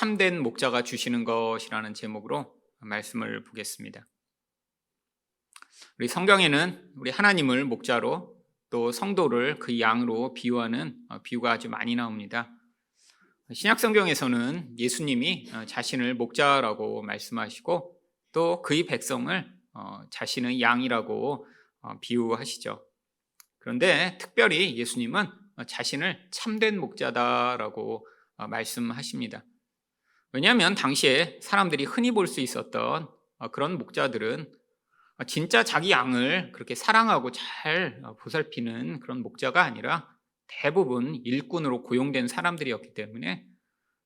참된 목자가 주시는 것이라는 제목으로 말씀을 보겠습니다. 우리 성경에는 우리 하나님을 목자로 또 성도를 그 양으로 비유하는 비유가 아주 많이 나옵니다. 신약 성경에서는 예수님이 자신을 목자라고 말씀하시고 또 그의 백성을 자신의 양이라고 비유하시죠. 그런데 특별히 예수님은 자신을 참된 목자다라고 말씀하십니다. 왜냐하면 당시에 사람들이 흔히 볼 수 있었던 그런 목자들은 진짜 자기 양을 그렇게 사랑하고 잘 보살피는 그런 목자가 아니라 대부분 일꾼으로 고용된 사람들이었기 때문에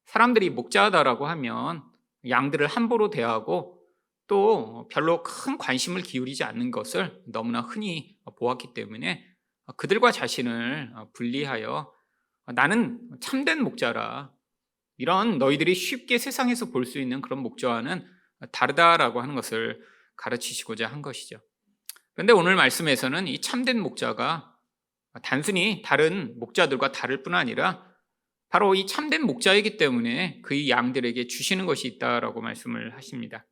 사람들이 목자다라고 하면 양들을 함부로 대하고 또 별로 큰 관심을 기울이지 않는 것을 너무나 흔히 보았기 때문에 그들과 자신을 분리하여 나는 참된 목자라, 이런 너희들이 쉽게 세상에서 볼 수 있는 그런 목자와는 다르다라고 하는 것을 가르치시고자 한 것이죠. 그런데 오늘 말씀에서는 이 참된 목자가 단순히 다른 목자들과 다를 뿐 아니라 바로 이 참된 목자이기 때문에 그의 양들에게 주시는 것이 있다라고 말씀을 하십니다.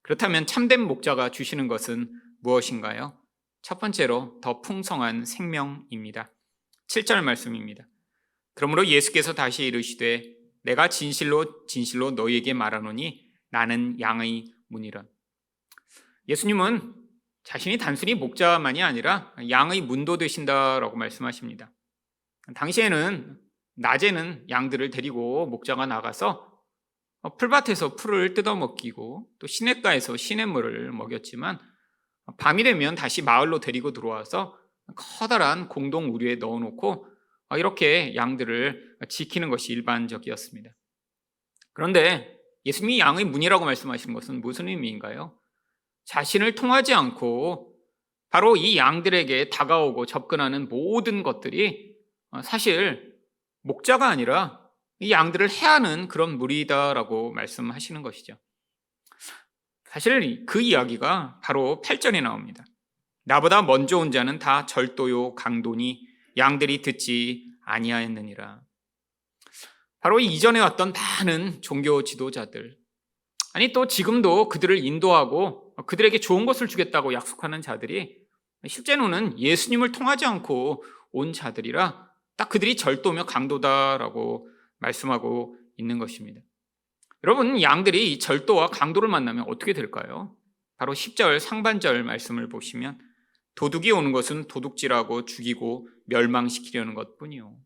그렇다면 참된 목자가 주시는 것은 무엇인가요? 첫 번째로 더 풍성한 생명입니다. 7절 말씀입니다. 그러므로 예수께서 다시 이르시되 내가 진실로 진실로 너희에게 말하노니 나는 양의 문이라. 예수님은 자신이 단순히 목자만이 아니라 양의 문도 되신다라고 말씀하십니다. 당시에는 낮에는 양들을 데리고 목자가 나가서 풀밭에서 풀을 뜯어먹이고 또 시냇가에서 시냇물을 먹였지만 밤이 되면 다시 마을로 데리고 들어와서 커다란 공동 우류에 넣어놓고 이렇게 양들을 지키는 것이 일반적이었습니다. 그런데 예수님이 양의 문이라고 말씀하시는 것은 무슨 의미인가요? 자신을 통하지 않고 바로 이 양들에게 다가오고 접근하는 모든 것들이 사실 목자가 아니라 이 양들을 해하는 그런 무리다라고 말씀하시는 것이죠. 사실 그 이야기가 바로 8절에 나옵니다. 나보다 먼저 온 자는 다 절도요 강도니 양들이 듣지 아니하였느니라. 바로 이전에 왔던 많은 종교 지도자들, 아니 또 지금도 그들을 인도하고 그들에게 좋은 것을 주겠다고 약속하는 자들이 실제로는 예수님을 통하지 않고 온 자들이라 딱 그들이 절도며 강도다라고 말씀하고 있는 것입니다. 여러분, 양들이 이 절도와 강도를 만나면 어떻게 될까요? 바로 10절 상반절 말씀을 보시면 도둑이 오는 것은 도둑질하고 죽이고 멸망시키려는 것뿐이요.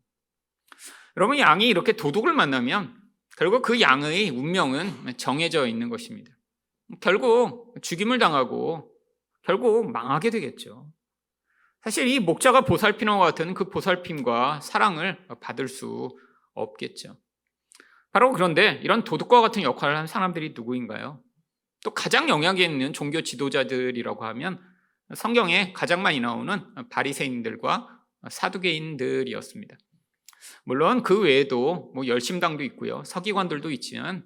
여러분, 양이 이렇게 도둑을 만나면 결국 그 양의 운명은 정해져 있는 것입니다. 결국 죽임을 당하고 결국 망하게 되겠죠. 사실 이 목자가 보살피는 것 같은 그 보살핌과 사랑을 받을 수 없겠죠. 바로 그런데 이런 도둑과 같은 역할을 한 사람들이 누구인가요? 또 가장 영향이 있는 종교 지도자들이라고 하면 성경에 가장 많이 나오는 바리새인들과 사두개인들이었습니다. 물론 그 외에도 열심당도 있고요, 서기관들도 있지만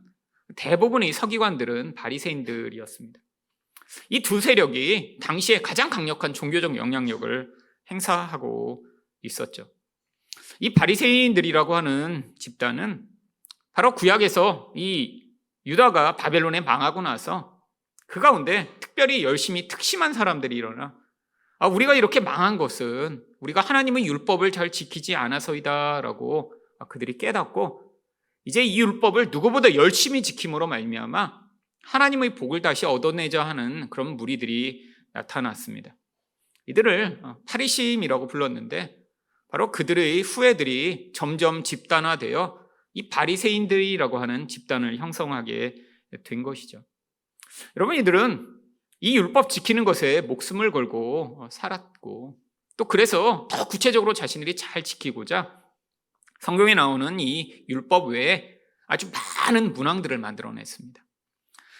대부분의 서기관들은 바리새인들이었습니다. 이 두 세력이 당시에 가장 강력한 종교적 영향력을 행사하고 있었죠. 이 바리새인들이라고 하는 집단은 바로 구약에서 이 유다가 바벨론에 망하고 나서 그 가운데 특별히 열심히 특심한 사람들이 일어나 우리가 이렇게 망한 것은 우리가 하나님의 율법을 잘 지키지 않아서이다라고 그들이 깨닫고 이제 이 율법을 누구보다 열심히 지킴으로 말미암아 하나님의 복을 다시 얻어내자 하는 그런 무리들이 나타났습니다. 이들을 파리시임이라고 불렀는데 바로 그들의 후예들이 점점 집단화되어 이 바리새인들이라고 하는 집단을 형성하게 된 것이죠. 여러분, 이들은 이 율법 지키는 것에 목숨을 걸고 살았고 또 그래서 더 구체적으로 자신들이 잘 지키고자 성경에 나오는 이 율법 외에 아주 많은 문항들을 만들어냈습니다.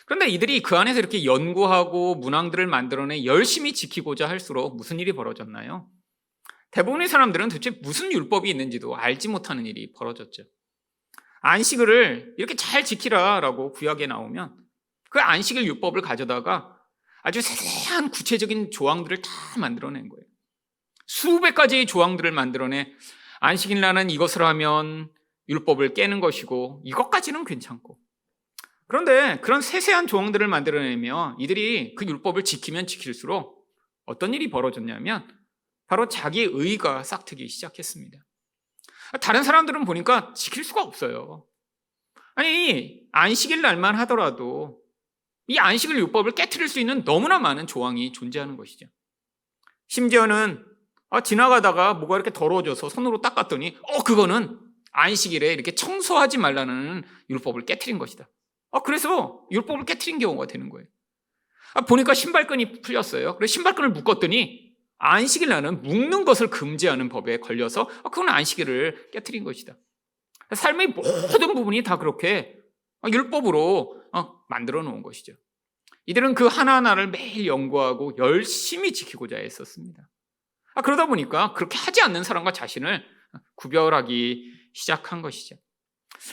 그런데 이들이 그 안에서 이렇게 연구하고 문항들을 만들어내 열심히 지키고자 할수록 무슨 일이 벌어졌나요? 대부분의 사람들은 도대체 무슨 율법이 있는지도 알지 못하는 일이 벌어졌죠. 안식일을 이렇게 잘 지키라라고 구약에 나오면 그 안식일 율법을 가져다가 아주 세세한 구체적인 조항들을 다 만들어낸 거예요. 수백 가지의 조항들을 만들어내 안식일 날은 이것을 하면 율법을 깨는 것이고 이것까지는 괜찮고, 그런데 그런 세세한 조항들을 만들어내며 이들이 그 율법을 지키면 지킬수록 어떤 일이 벌어졌냐면 바로 자기 의가 싹트기 시작했습니다. 다른 사람들은 보니까 지킬 수가 없어요. 아니, 안식일 날만 하더라도 이 안식일 율법을 깨트릴 수 있는 너무나 많은 조항이 존재하는 것이죠. 심지어는 지나가다가 뭐가 이렇게 더러워져서 손으로 닦았더니 그거는 안식일에 이렇게 청소하지 말라는 율법을 깨트린 것이다. 그래서 율법을 깨트린 경우가 되는 거예요. 보니까 신발끈이 풀렸어요. 그래서 신발끈을 묶었더니 안식일 날은 묶는 것을 금지하는 법에 걸려서 그건 안식일을 깨트린 것이다. 삶의 모든 부분이 다 그렇게 율법으로 만들어 놓은 것이죠. 이들은 그 하나하나를 매일 연구하고 열심히 지키고자 했었습니다. 그러다 보니까 그렇게 하지 않는 사람과 자신을 구별하기 시작한 것이죠.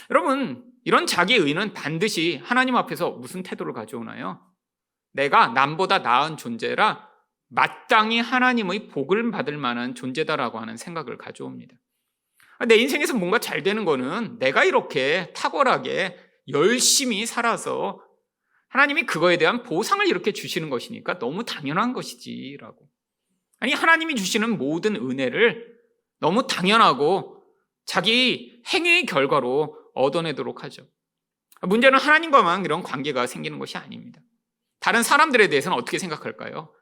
여러분, 이런 자기 의는 반드시 하나님 앞에서 무슨 태도를 가져오나요? 내가 남보다 나은 존재라 마땅히 하나님의 복을 받을 만한 존재다라고 하는 생각을 가져옵니다. 내 인생에서 뭔가 잘 되는 거는 내가 이렇게 탁월하게 열심히 살아서 하나님이 그거에 대한 보상을 이렇게 주시는 것이니까 너무 당연한 것이지라고. 아니, 하나님이 주시는 모든 은혜를 너무 당연하고 자기 행위의 결과로 얻어내도록 하죠. 문제는 하나님과만 이런 관계가 생기는 것이 아닙니다. 다른 사람들에 대해서는 어떻게 생각할까요?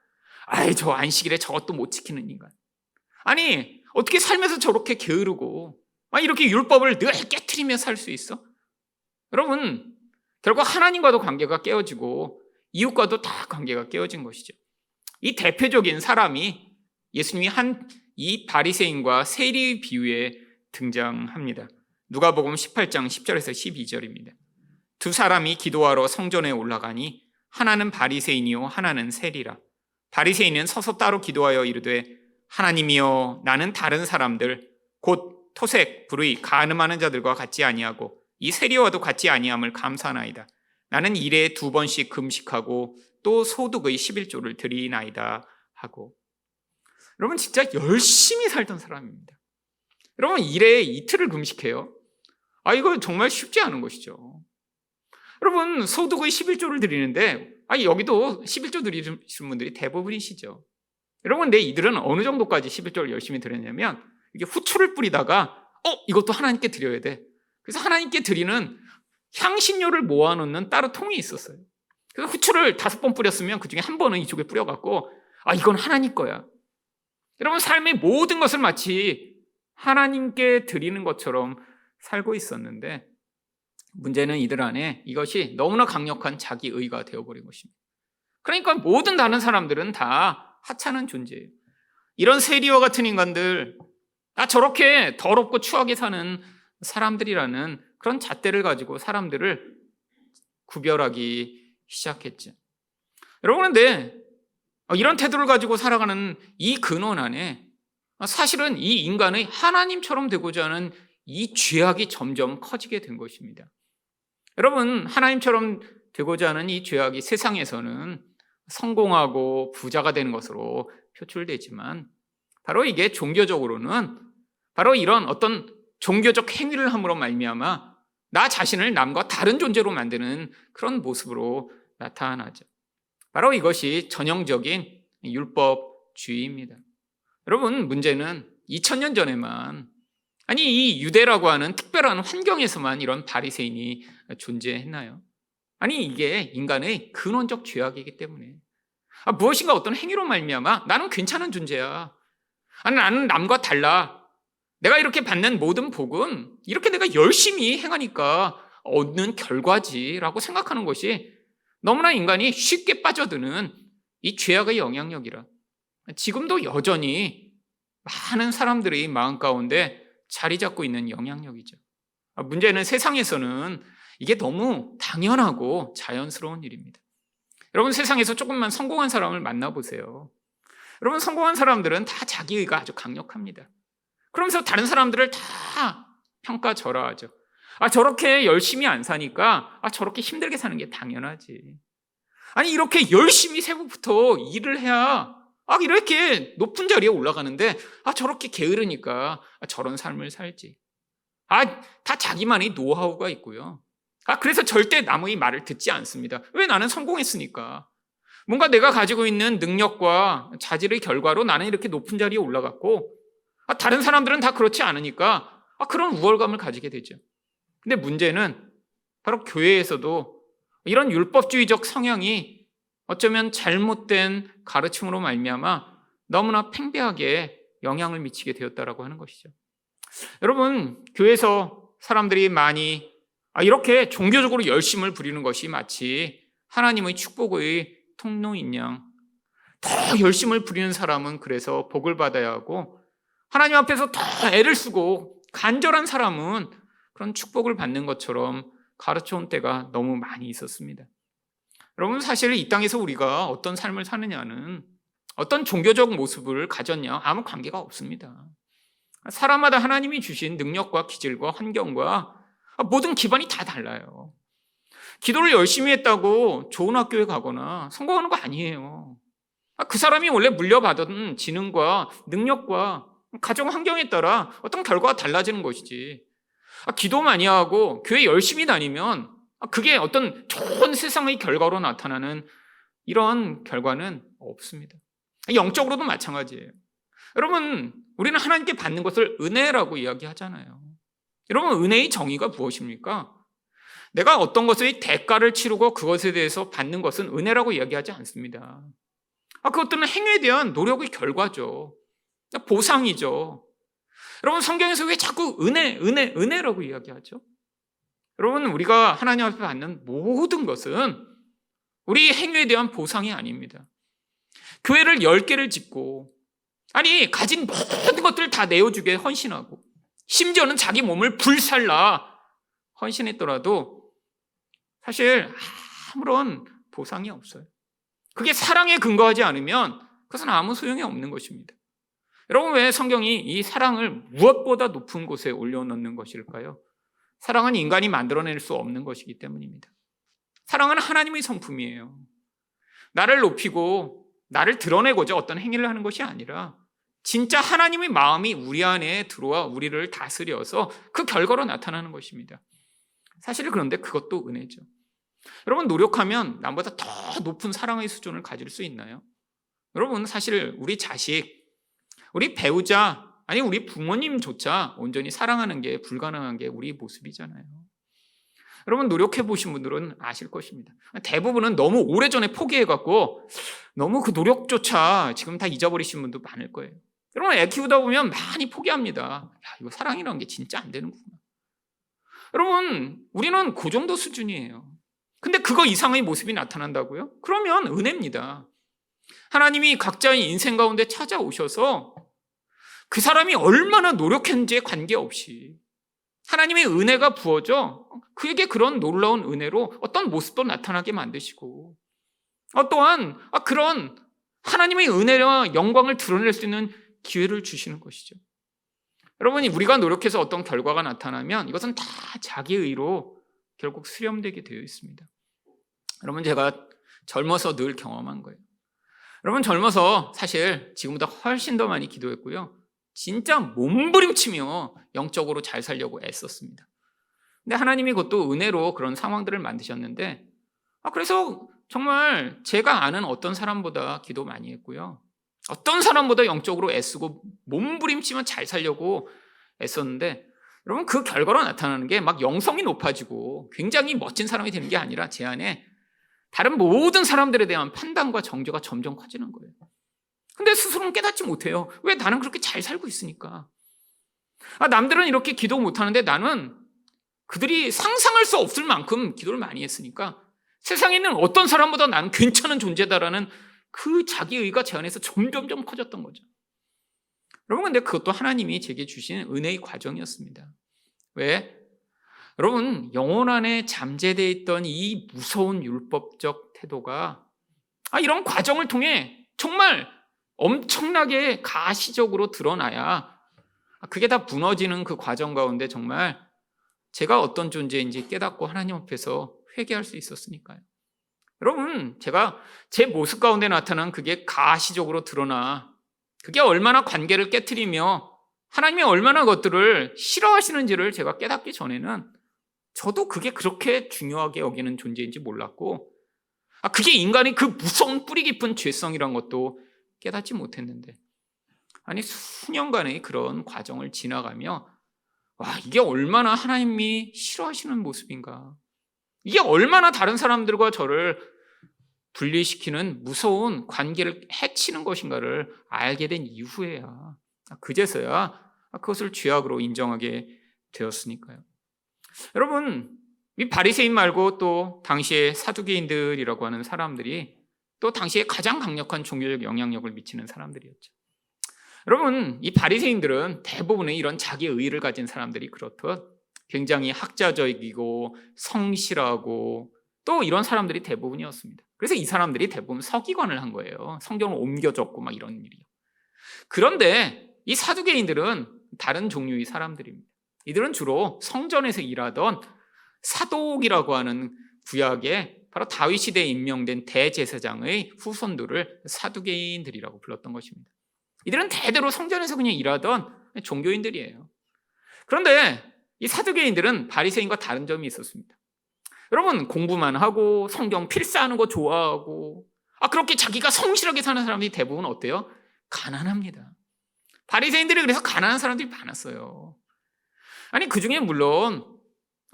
저 안식일에 저것도 못 지키는 인간. 아니, 어떻게 삶에서 저렇게 게으르고 이렇게 율법을 늘 깨트리며 살 수 있어? 여러분, 결국 하나님과도 관계가 깨어지고 이웃과도 다 관계가 깨어진 것이죠. 이 대표적인 사람이 예수님이 한 이 바리새인과 세리의 비유에 등장합니다. 누가복음 18장 10절에서 12절입니다. 두 사람이 기도하러 성전에 올라가니 하나는 바리새인이요 하나는 세리라. 바리새인은 서서 따로 기도하여 이르되 하나님이여, 나는 다른 사람들 곧 토색, 불의, 간음하는 자들과 같지 아니하고 이 세리와도 같지 아니함을 감사하나이다. 나는 일에 2번씩 금식하고 또 소득의 11조를 드리나이다 하고. 여러분, 진짜 열심히 살던 사람입니다. 여러분, 일에 이틀을 금식해요. 이거 정말 쉽지 않은 것이죠. 여러분, 소득의 11조를 드리는데 여기도 11조 드리시는 분들이 대부분이시죠. 여러분, 근데 이들은 어느 정도까지 11조를 열심히 드렸냐면 이게 후추를 뿌리다가 이것도 하나님께 드려야 돼. 그래서 하나님께 드리는 향신료를 모아놓는 따로 통이 있었어요. 그래서 후추를 5번 뿌렸으면 그중에 한 번은 이쪽에 뿌려갖고 이건 하나님 거야. 여러분, 삶의 모든 것을 마치 하나님께 드리는 것처럼 살고 있었는데 문제는 이들 안에 이것이 너무나 강력한 자기의가 되어버린 것입니다. 그러니까 모든 다른 사람들은 다 하찮은 존재예요. 이런 세리와 같은 인간들, 저렇게 더럽고 추하게 사는 사람들이라는 그런 잣대를 가지고 사람들을 구별하기 시작했죠. 여러분, 근데 이런 태도를 가지고 살아가는 이 근원 안에 사실은 이 인간의 하나님처럼 되고자 하는 이 죄악이 점점 커지게 된 것입니다. 여러분, 하나님처럼 되고자 하는 이 죄악이 세상에서는 성공하고 부자가 되는 것으로 표출되지만 바로 이게 종교적으로는 바로 이런 어떤 종교적 행위를 함으로 말미암아 나 자신을 남과 다른 존재로 만드는 그런 모습으로 나타나죠. 바로 이것이 전형적인 율법주의입니다. 여러분, 문제는 2000년 전에만 이 유대라고 하는 특별한 환경에서만 이런 바리새인이 존재했나요? 이게 인간의 근원적 죄악이기 때문에 무엇인가 어떤 행위로 말미암아 나는 괜찮은 존재야. 나는 남과 달라. 내가 이렇게 받는 모든 복은 이렇게 내가 열심히 행하니까 얻는 결과지라고 생각하는 것이 너무나 인간이 쉽게 빠져드는 이 죄악의 영향력이라 지금도 여전히 많은 사람들의 마음 가운데 자리 잡고 있는 영향력이죠. 문제는 세상에서는 이게 너무 당연하고 자연스러운 일입니다. 여러분, 세상에서 조금만 성공한 사람을 만나보세요. 여러분, 성공한 사람들은 다 자기의가 아주 강력합니다. 그러면서 다른 사람들을 다 평가절하하죠. 저렇게 열심히 안 사니까 저렇게 힘들게 사는 게 당연하지. 이렇게 열심히 새벽부터 일을 해야 이렇게 높은 자리에 올라가는데 저렇게 게으르니까 저런 삶을 살지. 다 자기만의 노하우가 있고요. 그래서 절대 남의 말을 듣지 않습니다. 왜? 나는 성공했으니까. 뭔가 내가 가지고 있는 능력과 자질의 결과로 나는 이렇게 높은 자리에 올라갔고, 다른 사람들은 다 그렇지 않으니까 그런 우월감을 가지게 되죠. 근데 문제는 바로 교회에서도 이런 율법주의적 성향이 어쩌면 잘못된 가르침으로 말미암아 너무나 팽배하게 영향을 미치게 되었다라고 하는 것이죠. 여러분, 교회에서 사람들이 많이 이렇게 종교적으로 열심을 부리는 것이 마치 하나님의 축복의 통로인 양, 더 열심을 부리는 사람은 그래서 복을 받아야 하고, 하나님 앞에서 더 애를 쓰고 간절한 사람은 그런 축복을 받는 것처럼 가르쳐온 때가 너무 많이 있었습니다. 여러분, 사실 이 땅에서 우리가 어떤 삶을 사느냐는 어떤 종교적 모습을 가졌냐 아무 관계가 없습니다. 사람마다 하나님이 주신 능력과 기질과 환경과 모든 기반이 다 달라요. 기도를 열심히 했다고 좋은 학교에 가거나 성공하는 거 아니에요. 그 사람이 원래 물려받은 지능과 능력과 가정 환경에 따라 어떤 결과가 달라지는 것이지, 기도 많이 하고 교회 열심히 다니면 그게 어떤 좋은 세상의 결과로 나타나는 이런 결과는 없습니다. 영적으로도 마찬가지예요. 여러분, 우리는 하나님께 받는 것을 은혜라고 이야기하잖아요. 여러분, 은혜의 정의가 무엇입니까? 내가 어떤 것의 대가를 치르고 그것에 대해서 받는 것은 은혜라고 이야기하지 않습니다. 그것들은 행위에 대한 노력의 결과죠. 보상이죠. 여러분, 성경에서 왜 자꾸 은혜라고 이야기하죠? 여러분, 우리가 하나님 앞에 받는 모든 것은 우리 행위에 대한 보상이 아닙니다. 교회를 10개를 짓고, 가진 모든 것들을 다 내어주게 헌신하고, 심지어는 자기 몸을 불살라 헌신했더라도 사실 아무런 보상이 없어요. 그게 사랑에 근거하지 않으면 그것은 아무 소용이 없는 것입니다. 여러분, 왜 성경이 이 사랑을 무엇보다 높은 곳에 올려놓는 것일까요? 사랑은 인간이 만들어낼 수 없는 것이기 때문입니다. 사랑은 하나님의 성품이에요. 나를 높이고 나를 드러내고자 어떤 행위를 하는 것이 아니라 진짜 하나님의 마음이 우리 안에 들어와 우리를 다스려서 그 결과로 나타나는 것입니다. 사실 그런데 그것도 은혜죠. 여러분, 노력하면 남보다 더 높은 사랑의 수준을 가질 수 있나요? 여러분, 사실 우리 자식, 우리 배우자, 우리 부모님조차 온전히 사랑하는 게 불가능한 게 우리 모습이잖아요. 여러분, 노력해 보신 분들은 아실 것입니다. 대부분은 너무 오래전에 포기해갖고 너무 그 노력조차 지금 다 잊어버리신 분도 많을 거예요. 여러분, 애 키우다 보면 많이 포기합니다. 이거 사랑이라는 게 진짜 안 되는구나. 여러분, 우리는 그 정도 수준이에요. 근데 그거 이상의 모습이 나타난다고요? 그러면 은혜입니다. 하나님이 각자의 인생 가운데 찾아오셔서 그 사람이 얼마나 노력했는지에 관계없이 하나님의 은혜가 부어져 그에게 그런 놀라운 은혜로 어떤 모습도 나타나게 만드시고, 또한 그런 하나님의 은혜와 영광을 드러낼 수 있는 기회를 주시는 것이죠. 여러분이 우리가 노력해서 어떤 결과가 나타나면 이것은 다 자기의 의로 결국 수렴되게 되어 있습니다. 여러분, 제가 젊어서 늘 경험한 거예요. 여러분, 젊어서 사실 지금보다 훨씬 더 많이 기도했고요. 진짜 몸부림치며 영적으로 잘 살려고 애썼습니다. 근데 하나님이 그것도 은혜로 그런 상황들을 만드셨는데, 그래서 정말 제가 아는 어떤 사람보다 기도 많이 했고요. 어떤 사람보다 영적으로 애쓰고 몸부림치며 잘 살려고 애썼는데, 여러분, 그 결과로 나타나는 게 막 영성이 높아지고 굉장히 멋진 사람이 되는 게 아니라 제 안에 다른 모든 사람들에 대한 판단과 정죄가 점점 커지는 거예요. 근데 스스로는 깨닫지 못해요. 왜? 나는 그렇게 잘 살고 있으니까. 남들은 이렇게 기도 못하는데 나는 그들이 상상할 수 없을 만큼 기도를 많이 했으니까 세상에 있는 어떤 사람보다 나는 괜찮은 존재다라는 그 자기의가 제 안에서 점점점 커졌던 거죠. 여러분, 근데 그것도 하나님이 제게 주신 은혜의 과정이었습니다. 왜? 여러분, 영혼 안에 잠재되어 있던 이 무서운 율법적 태도가 이런 과정을 통해 정말 엄청나게 가시적으로 드러나야 그게 다 무너지는 그 과정 가운데 정말 제가 어떤 존재인지 깨닫고 하나님 앞에서 회개할 수 있었으니까요. 여러분, 제가 제 모습 가운데 나타난 그게 가시적으로 드러나 그게 얼마나 관계를 깨트리며 하나님이 얼마나 그것들을 싫어하시는지를 제가 깨닫기 전에는 저도 그게 그렇게 중요하게 여기는 존재인지 몰랐고, 그게 인간의 그 무서운 뿌리 깊은 죄성이란 것도 깨닫지 못했는데, 아니 수년간의 그런 과정을 지나가며 이게 얼마나 하나님이 싫어하시는 모습인가, 이게 얼마나 다른 사람들과 저를 분리시키는 무서운 관계를 해치는 것인가를 알게 된 이후에야, 그제서야 그것을 죄악으로 인정하게 되었으니까요. 여러분, 이 바리새인 말고 또 당시에 사두개인들이라고 하는 사람들이 또 당시에 가장 강력한 종교적 영향력을 미치는 사람들이었죠. 여러분, 이 바리새인들은 대부분의 이런 자기 의의를 가진 사람들이 그렇듯 굉장히 학자적이고 성실하고 또 이런 사람들이 대부분이었습니다. 그래서 이 사람들이 대부분 서기관을 한 거예요. 성경을 옮겨 적고 막 이런 일이요. 그런데 이 사두개인들은 다른 종류의 사람들입니다. 이들은 주로 성전에서 일하던 사독이라고 하는 구약에 바로 다윗 시대에 임명된 대제사장의 후손들을 사두개인들이라고 불렀던 것입니다. 이들은 대대로 성전에서 그냥 일하던 종교인들이에요. 그런데 이 사두개인들은 바리새인과 다른 점이 있었습니다. 여러분, 공부만 하고 성경 필사하는 거 좋아하고 그렇게 자기가 성실하게 사는 사람들이 대부분 어때요? 가난합니다. 바리새인들이 그래서 가난한 사람들이 많았어요. 아니 그중에 물론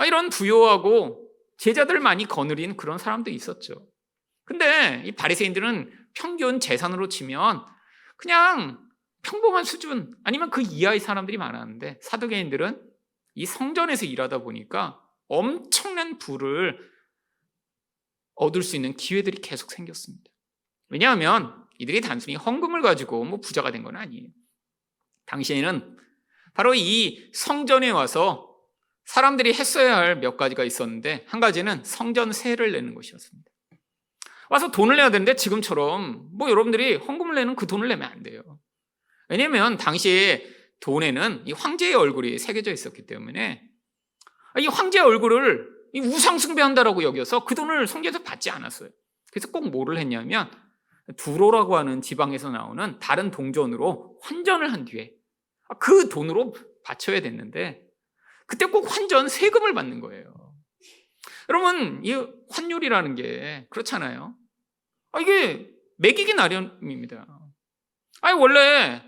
이런 부요하고 제자들 많이 거느린 그런 사람도 있었죠. 근데 이 바리새인들은 평균 재산으로 치면 그냥 평범한 수준 아니면 그 이하의 사람들이 많았는데, 사두개인들은 이 성전에서 일하다 보니까 엄청난 부를 얻을 수 있는 기회들이 계속 생겼습니다. 왜냐하면 이들이 단순히 헌금을 가지고 부자가 된 건 아니에요. 당시에는 바로 이 성전에 와서 사람들이 했어야 할 몇 가지가 있었는데, 한 가지는 성전세를 내는 것이었습니다. 와서 돈을 내야 되는데 지금처럼 여러분들이 헌금을 내는 그 돈을 내면 안 돼요. 왜냐하면 당시에 돈에는 이 황제의 얼굴이 새겨져 있었기 때문에 이 황제의 얼굴을 우상 숭배한다라고 여겨서 그 돈을 성전에서 받지 않았어요. 그래서 꼭 뭐를 했냐면 두로라고 하는 지방에서 나오는 다른 동전으로 환전을 한 뒤에 그 돈으로 바쳐야 됐는데, 그때 꼭 환전 세금을 받는 거예요. 여러분, 이 환율이라는 게 그렇잖아요. 이게 매기기 나름입니다. 원래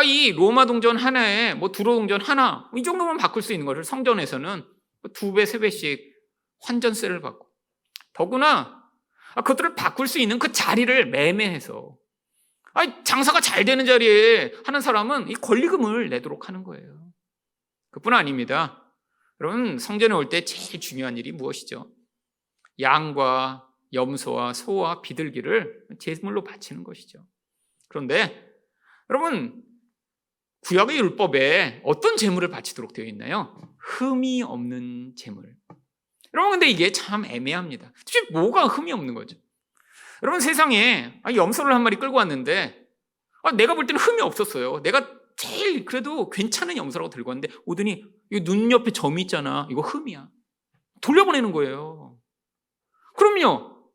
이 로마 동전 하나에 두로 동전 하나 이 정도만 바꿀 수 있는 것을 성전에서는 2배, 3배씩 환전세를 받고, 더구나 그것들을 바꿀 수 있는 그 자리를 매매해서 장사가 잘 되는 자리에 하는 사람은 이 권리금을 내도록 하는 거예요. 그뿐 아닙니다. 여러분, 성전에 올 때 제일 중요한 일이 무엇이죠? 양과 염소와 소와 비둘기를 제물로 바치는 것이죠. 그런데 여러분, 구약의 율법에 어떤 제물을 바치도록 되어 있나요? 흠이 없는 제물. 여러분, 근데 이게 참 애매합니다. 도대체 뭐가 흠이 없는 거죠? 여러분, 세상에 염소를 한 마리 끌고 왔는데 내가 볼 때는 흠이 없었어요. 내가 제일 그래도 괜찮은 염소라고 들고 왔는데 오더니 눈 옆에 점이 있잖아, 이거 흠이야. 돌려보내는 거예요. 그럼요,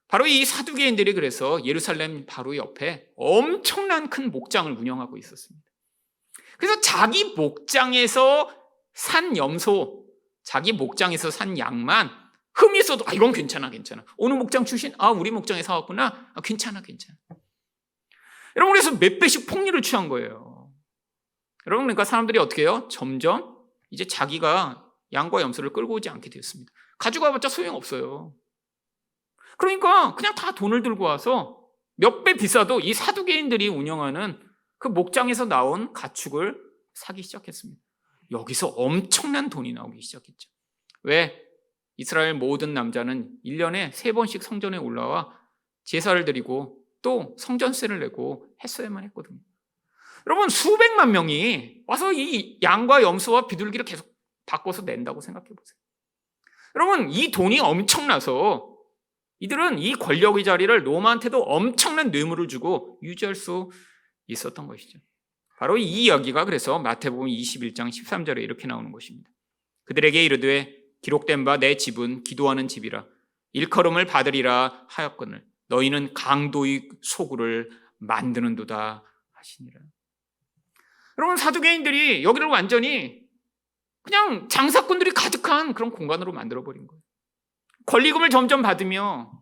바로 이 사두개인들이 그래서 예루살렘 바로 옆에 엄청난 큰 목장을 운영하고 있었습니다. 그래서 자기 목장에서 산 염소, 자기 목장에서 산 양만 흠이 있어도 이건 괜찮아. 어느 목장 출신? 우리 목장에 사왔구나. 괜찮아. 여러분, 그래서 몇 배씩 폭리를 취한 거예요. 여러분, 그러니까 사람들이 어떻게 해요? 점점 이제 자기가 양과 염소를 끌고 오지 않게 되었습니다. 가지고 와봤자 소용없어요. 그러니까 그냥 다 돈을 들고 와서 몇 배 비싸도 이 사두개인들이 운영하는 그 목장에서 나온 가축을 사기 시작했습니다. 여기서 엄청난 돈이 나오기 시작했죠. 왜? 이스라엘 모든 남자는 1년에 3번씩 성전에 올라와 제사를 드리고 또 성전세를 내고 했어야만 했거든요. 여러분, 수백만 명이 와서 이 양과 염소와 비둘기를 계속 바꿔서 낸다고 생각해 보세요. 여러분, 이 돈이 엄청나서 이들은 이 권력의 자리를 로마한테도 엄청난 뇌물을 주고 유지할 수 있었던 것이죠. 바로 이 이야기가 그래서 마태복음 21장 13절에 이렇게 나오는 것입니다. 그들에게 이르되 기록된 바 내 집은 기도하는 집이라 일컬음을 받으리라 하였거늘 너희는 강도의 소굴을 만드는도다 하시니라. 여러분, 사두개인들이 여기를 완전히 그냥 장사꾼들이 가득한 그런 공간으로 만들어버린 거예요. 권리금을 점점 받으며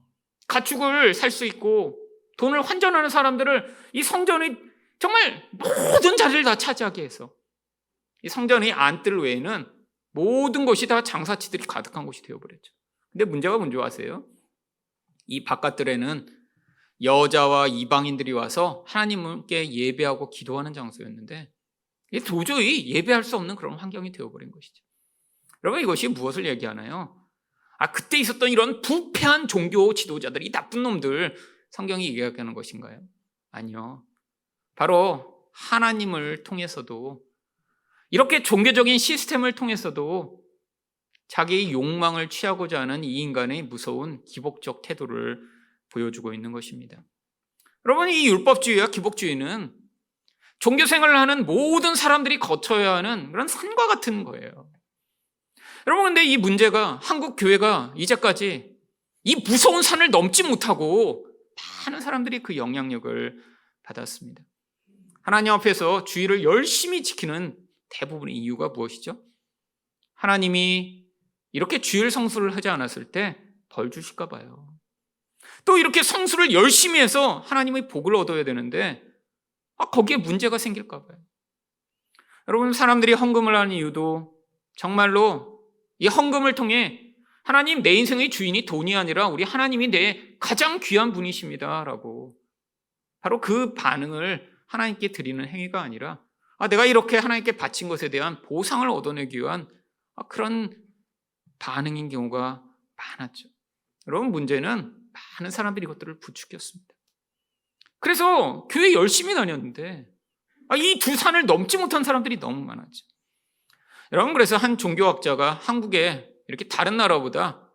가축을 살 수 있고 돈을 환전하는 사람들을 이 성전의 정말 모든 자리를 다 차지하게 해서 이 성전의 안뜰 외에는 모든 것이 다 장사치들이 가득한 곳이 되어버렸죠. 근데 문제가 뭔지 아세요? 이 바깥들에는 여자와 이방인들이 와서 하나님께 예배하고 기도하는 장소였는데 이게 도저히 예배할 수 없는 그런 환경이 되어버린 것이죠. 여러분, 이것이 무엇을 얘기하나요? 그때 있었던 이런 부패한 종교 지도자들, 이 나쁜 놈들, 성경이 얘기하는 것인가요? 아니요. 바로 하나님을 통해서도, 이렇게 종교적인 시스템을 통해서도 자기의 욕망을 취하고자 하는 이 인간의 무서운 기복적 태도를 보여주고 있는 것입니다. 여러분, 이 율법주의와 기복주의는 종교 생활을 하는 모든 사람들이 거쳐야 하는 그런 산과 같은 거예요. 여러분, 근데 이 문제가 한국 교회가 이제까지 이 무서운 산을 넘지 못하고 많은 사람들이 그 영향력을 받았습니다. 하나님 앞에서 주의를 열심히 지키는 대부분의 이유가 무엇이죠? 하나님이 이렇게 주일 성수를 하지 않았을 때 벌 주실까 봐요. 또 이렇게 성수를 열심히 해서 하나님의 복을 얻어야 되는데 거기에 문제가 생길까 봐요. 여러분, 사람들이 헌금을 하는 이유도 정말로 이 헌금을 통해 하나님, 내 인생의 주인이 돈이 아니라 우리 하나님이 내 가장 귀한 분이십니다 라고, 바로 그 반응을 하나님께 드리는 행위가 아니라 내가 이렇게 하나님께 바친 것에 대한 보상을 얻어내기 위한 그런 반응인 경우가 많았죠. 여러분, 문제는 많은 사람들이 이것들을 부추겼습니다. 그래서 교회 열심히 다녔는데 이 두 산을 넘지 못한 사람들이 너무 많았죠. 여러분, 그래서 한 종교학자가 한국에 이렇게 다른 나라보다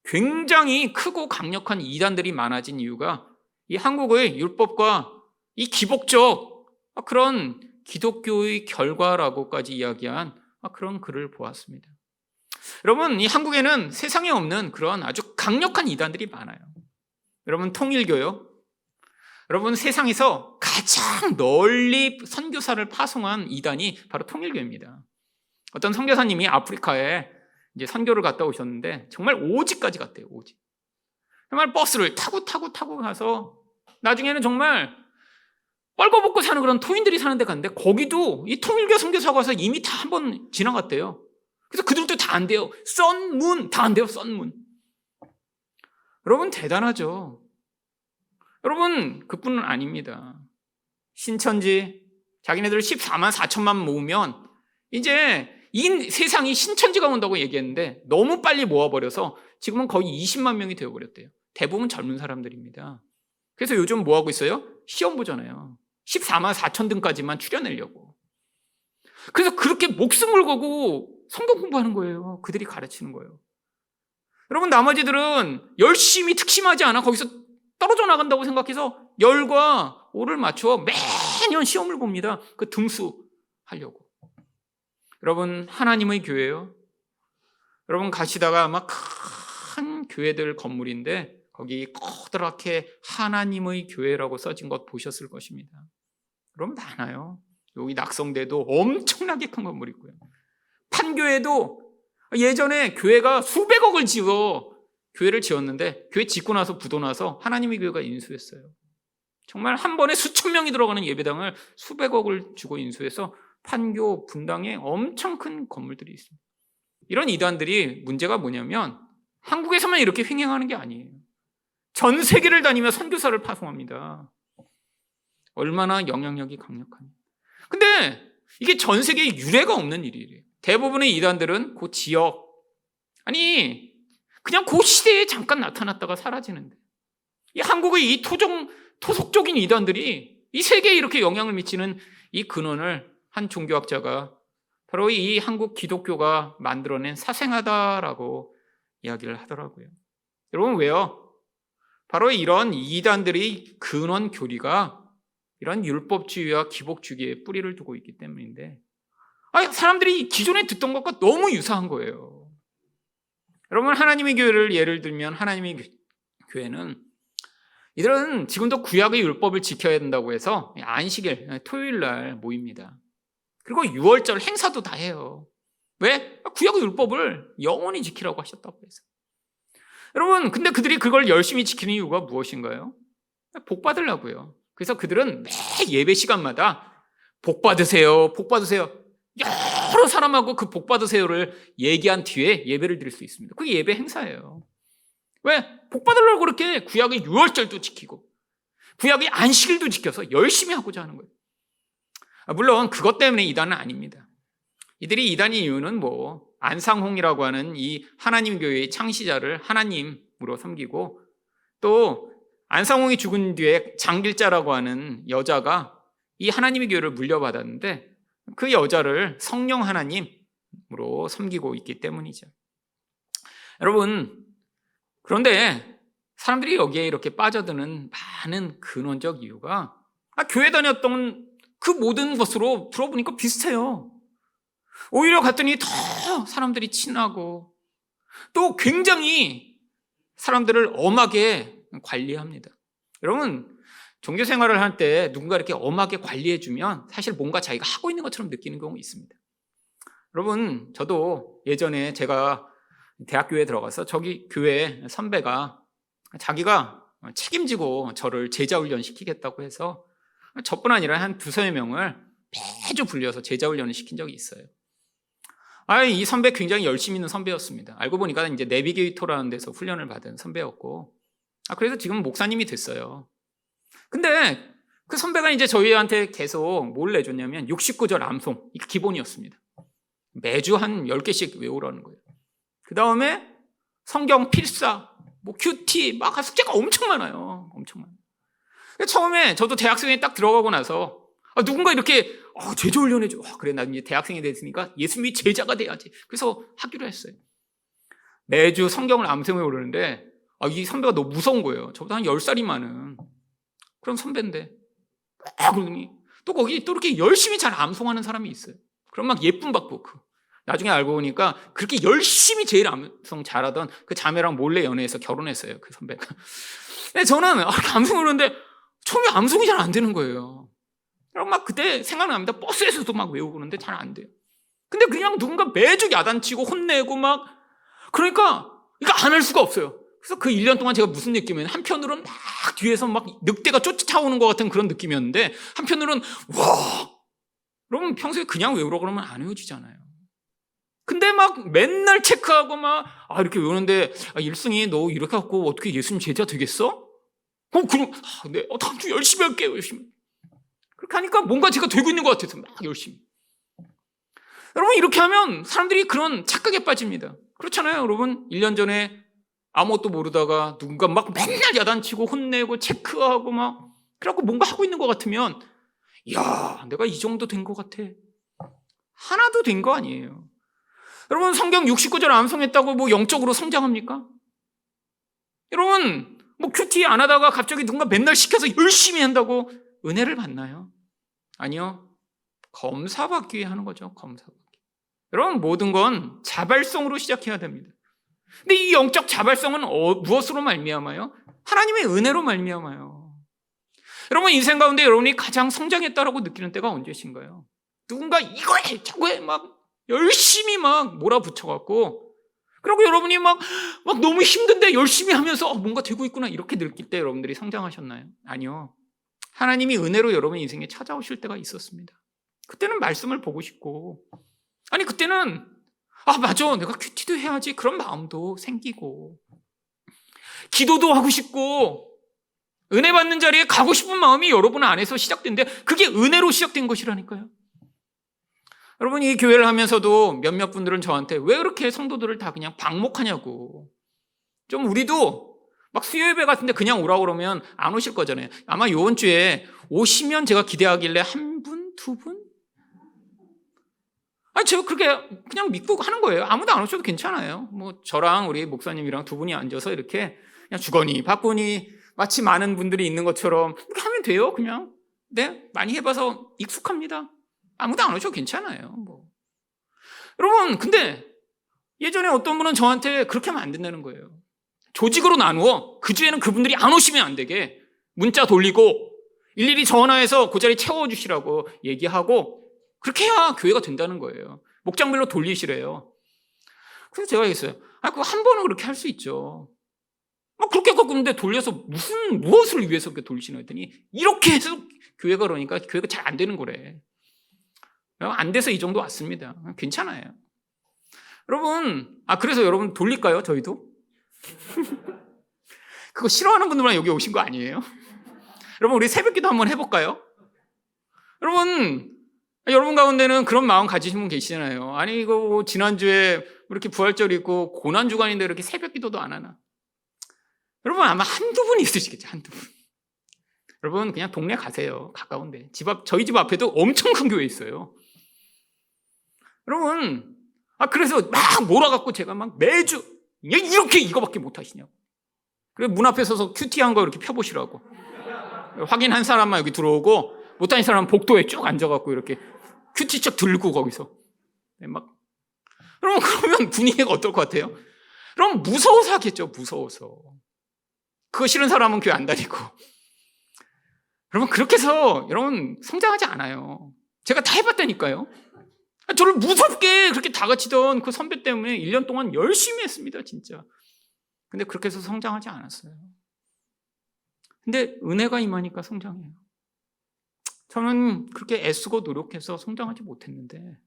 굉장히 크고 강력한 이단들이 많아진 이유가 이 한국의 율법과 이 기복적 그런 기독교의 결과라고까지 이야기한 그런 글을 보았습니다. 여러분, 이 한국에는 세상에 없는 그런 아주 강력한 이단들이 많아요. 여러분, 통일교요. 여러분, 세상에서 가장 널리 선교사를 파송한 이단이 바로 통일교입니다. 어떤 선교사님이 아프리카에 이제 선교를 갔다 오셨는데 정말 오지까지 갔대요. 오지. 정말 버스를 타고 가서 나중에는 정말 뻘거벗고 사는 그런 토인들이 사는 데 갔는데 거기도 이 통일교 선교사가 와서 이미 다 한번 지나갔대요. 그래서 그들도 다 안 돼요. 썬문 다 안 돼요. 썬문. 여러분, 대단하죠. 여러분, 그뿐은 아닙니다. 신천지 자기네들 14만 4천만 모으면 이제 이 세상이 신천지가 온다고 얘기했는데 너무 빨리 모아버려서 지금은 거의 20만 명이 되어버렸대요. 대부분 젊은 사람들입니다. 그래서 요즘 뭐 하고 있어요? 시험 보잖아요. 14만 4천 등까지만 추려내려고. 그래서 그렇게 목숨을 걸고 성경 공부하는 거예요. 그들이 가르치는 거예요. 여러분, 나머지들은 열심히 특심하지 않아 거기서 떨어져 나간다고 생각해서 열과 오를 맞춰 매년 시험을 봅니다. 그 등수하려고. 여러분, 하나님의 교회요. 여러분, 가시다가 아마 큰 교회들 건물인데 거기 커다랗게 하나님의 교회라고 써진 것 보셨을 것입니다. 여러분, 많아요. 여기 낙성대도 엄청나게 큰 건물이 있고요. 판교에도 예전에 교회가 수백억을 지어 교회를 지었는데 교회 짓고 나서 부도 나서 하나님의 교회가 인수했어요. 정말 한 번에 수천 명이 들어가는 예배당을 수백억을 주고 인수해서 판교 분당에 엄청 큰 건물들이 있습니다. 이런 이단들이 문제가 뭐냐면 한국에서만 이렇게 횡행하는 게 아니에요. 전 세계를 다니며 선교사를 파송합니다. 얼마나 영향력이 강력하냐. 근데 이게 전 세계에 유례가 없는 일이래요. 대부분의 이단들은 그 지역, 아니 그냥 그 시대에 잠깐 나타났다가 사라지는데 이 한국의 이 토속적인 이단들이 이 세계에 이렇게 영향을 미치는 이 근원을 한 종교학자가 바로 이 한국 기독교가 만들어낸 사생아다라고 이야기를 하더라고요. 여러분, 왜요? 바로 이런 이단들의 근원 교리가 이런 율법주의와 기복주의에 뿌리를 두고 있기 때문인데 사람들이 기존에 듣던 것과 너무 유사한 거예요. 여러분, 하나님의 교회를 예를 들면 하나님의 교회는 이들은 지금도 구약의 율법을 지켜야 된다고 해서 안식일, 토요일 날 모입니다. 그리고 유월절 행사도 다 해요. 왜? 구약 율법을 영원히 지키라고 하셨다고 해서. 여러분, 근데 그들이 그걸 열심히 지키는 이유가 무엇인가요? 복 받으려고요. 그래서 그들은 매 예배 시간마다 복 받으세요, 복 받으세요. 여러 사람하고 그 복 받으세요를 얘기한 뒤에 예배를 드릴 수 있습니다. 그게 예배 행사예요. 왜? 복 받으려고 그렇게 구약의 유월절도 지키고 구약의 안식일도 지켜서 열심히 하고자 하는 거예요. 물론 그것 때문에 이단은 아닙니다. 이들이 이단인 이유는 안상홍이라고 하는 이 하나님 교회의 창시자를 하나님으로 섬기고, 또 안상홍이 죽은 뒤에 장길자라고 하는 여자가 이 하나님의 교회를 물려받았는데 그 여자를 성령 하나님으로 섬기고 있기 때문이죠. 여러분, 그런데 사람들이 여기에 이렇게 빠져드는 많은 근원적 이유가 교회 다녔던 그 모든 것으로 들어보니까 비슷해요. 오히려 갔더니 더 사람들이 친하고 또 굉장히 사람들을 엄하게 관리합니다. 여러분, 종교 생활을 할 때 누군가 이렇게 엄하게 관리해주면 사실 뭔가 자기가 하고 있는 것처럼 느끼는 경우가 있습니다. 여러분, 저도 예전에 제가 대학교에 들어가서 저기 교회 선배가 자기가 책임지고 저를 제자훈련 시키겠다고 해서 저뿐 아니라 한 두세 명을 매주 불려서 제자훈련을 시킨 적이 있어요. 이 선배 굉장히 열심히 있는 선배였습니다. 알고 보니까 이제 내비게이터라는 데서 훈련을 받은 선배였고, 그래서 지금 목사님이 됐어요. 근데 그 선배가 이제 저희한테 계속 뭘 내줬냐면 69절 암송, 이게 기본이었습니다. 매주 한 10개씩 외우라는 거예요. 그 다음에 성경 필사, 큐티, 숙제가 엄청 많아요. 엄청 많아요. 처음에 저도 대학생에 딱 들어가고 나서 누군가 이렇게 제자훈련해줘. 그래, 나 이제 대학생이 됐으니까 예수님이 제자가 돼야지. 그래서 하기로 했어요. 매주 성경을 암송해 오르는데 이 선배가 너무 무서운 거예요. 저보다 한 10살이 많은 그런 선배인데 그러더니 또 거기 또 이렇게 열심히 잘 암송하는 사람이 있어요. 그럼 막 예쁨 받고 나중에 알고 보니까 그렇게 열심히 제일 암송 잘하던 그 자매랑 몰래 연애해서 결혼했어요. 그 선배가. 근데 저는 암송을 하는데 처음에 암송이 잘 안 되는 거예요. 여러분, 그때 생각납니다. 버스에서도 외우고 그러는데 잘 안 돼요. 근데 그냥 누군가 매주 야단치고 혼내고 그러니까 이거 안 할 수가 없어요. 그래서 그 1년 동안 제가 무슨 느낌이었냐면 한편으로는 뒤에서 늑대가 쫓아오는 것 같은 그런 느낌이었는데 한편으로는 여러분, 평소에 그냥 외우라고 그러면 안 외워지잖아요. 근데 맨날 체크하고 이렇게 외우는데 일승이 너 이렇게 갖고 어떻게 예수님 제자 되겠어? 그럼 네, 다음 주 열심히 할게요. 열심히. 그렇게 하니까 뭔가 제가 되고 있는 것 같아서 열심히. 여러분, 이렇게 하면 사람들이 그런 착각에 빠집니다. 그렇잖아요. 여러분, 1년 전에 아무것도 모르다가 누군가 맨날 야단치고 혼내고 체크하고 그래갖고 뭔가 하고 있는 것 같으면 내가 이 정도 된 것 같아. 하나도 된 거 아니에요. 여러분, 성경 69절 암송했다고 영적으로 성장합니까? 여러분, 큐티 안 하다가 갑자기 누군가 맨날 시켜서 열심히 한다고 은혜를 받나요? 아니요. 검사받기 위해 하는 거죠. 검사받기. 여러분, 모든 건 자발성으로 시작해야 됩니다. 근데 이 영적 자발성은 무엇으로 말미암아요? 하나님의 은혜로 말미암아요. 여러분, 인생 가운데 여러분이 가장 성장했다라고 느끼는 때가 언제신가요? 누군가 이거 해, 저거 해, 열심히 몰아붙여갖고, 그리고 여러분이 너무 힘든데 열심히 하면서 뭔가 되고 있구나 이렇게 느낄 때 여러분들이 성장하셨나요? 아니요. 하나님이 은혜로 여러분 인생에 찾아오실 때가 있었습니다. 그때는 말씀을 보고 싶고, 그때는 맞아, 내가 큐티도 해야지 그런 마음도 생기고, 기도도 하고 싶고, 은혜 받는 자리에 가고 싶은 마음이 여러분 안에서 시작된데 그게 은혜로 시작된 것이라니까요. 여러분, 이 교회를 하면서도 몇몇 분들은 저한테 왜 그렇게 성도들을 다 그냥 방목하냐고. 좀 우리도 수요예배 같은데 그냥 오라고 그러면 안 오실 거잖아요. 아마 이번 주에 오시면 제가 기대하길래 한 분, 두 분? 제가 그렇게 그냥 믿고 하는 거예요. 아무도 안 오셔도 괜찮아요. 저랑 우리 목사님이랑 두 분이 앉아서 이렇게 그냥 주거니 받거니 마치 많은 분들이 있는 것처럼 이렇게 하면 돼요. 그냥. 네, 많이 해봐서 익숙합니다. 아무도 안 오셔도 괜찮아요. 여러분, 근데 예전에 어떤 분은 저한테 그렇게 하면 안 된다는 거예요. 조직으로 나누어 그 주에는 그분들이 안 오시면 안 되게 문자 돌리고 일일이 전화해서 그 자리 채워주시라고 얘기하고 그렇게 해야 교회가 된다는 거예요. 목장별로 돌리시래요. 그래서 제가 얘기했어요. 그거 한 번은 그렇게 할 수 있죠. 그렇게 근데 돌려서 무엇을 위해서 그렇게 돌리시나 했더니 이렇게 해서 교회가 그러니까 교회가 잘 안 되는 거래. 안 돼서 이 정도 왔습니다. 괜찮아요. 여러분, 그래서 여러분 돌릴까요? 저희도? 그거 싫어하는 분들만 여기 오신 거 아니에요? 여러분, 우리 새벽기도 한번 해볼까요? 여러분 가운데는 그런 마음 가지신 분 계시잖아요. 아니, 이거 지난주에 이렇게 부활절이고 고난주간인데 이렇게 새벽기도도 안 하나? 여러분, 아마 한두 분 있으시겠죠, 한두 분. 여러분, 그냥 동네 가세요. 가까운데. 저희 집 앞에도 엄청 큰 교회 있어요. 여러분, 그래서 막 몰아갖고 제가 막 매주 이렇게 이거밖에 못 하시냐고. 그래서 문 앞에 서서 큐티한 거 이렇게 펴보시라고. 확인한 사람만 여기 들어오고 못하는 사람은 복도에 쭉 앉아갖고 이렇게 큐티책 들고 거기서 여러분, 그러면 분위기가 어떨 것 같아요? 그럼 무서워서 하겠죠. 무서워서. 그거 싫은 사람은 교회 안 다니고. 여러분, 그렇게 해서 여러분 성장하지 않아요. 제가 다 해봤다니까요. 저를 무섭게 그렇게 다그치던 그 선배 때문에 1년 동안 열심히 했습니다, 진짜. 근데 그렇게 해서 성장하지 않았어요. 근데 은혜가 임하니까 성장해요. 저는 그렇게 애쓰고 노력해서 성장하지 못했는데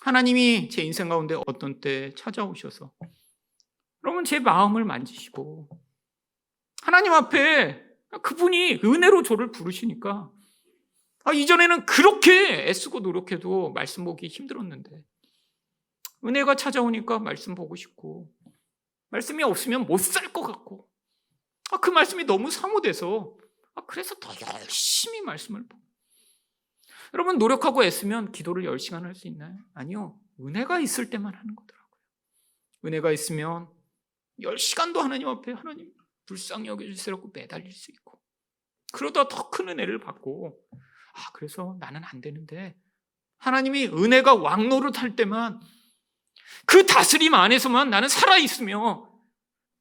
하나님이 제 인생 가운데 어떤 때 찾아오셔서 여러분 제 마음을 만지시고 하나님 앞에 그분이 은혜로 저를 부르시니까 이전에는 그렇게 애쓰고 노력해도 말씀 보기 힘들었는데 은혜가 찾아오니까 말씀 보고 싶고 말씀이 없으면 못 살 것 같고 그 말씀이 너무 사모돼서 그래서 더 열심히 말씀을 보고 여러분 노력하고 애쓰면 기도를 10시간 할 수 있나요? 아니요. 은혜가 있을 때만 하는 거더라고요. 은혜가 있으면 10시간도 하나님 앞에 하나님 불쌍히 여겨주시라고 매달릴 수 있고 그러다 더 큰 은혜를 받고 그래서 나는 안 되는데 하나님이 은혜가 왕노릇할 때만 그 다스림 안에서만 나는 살아있으며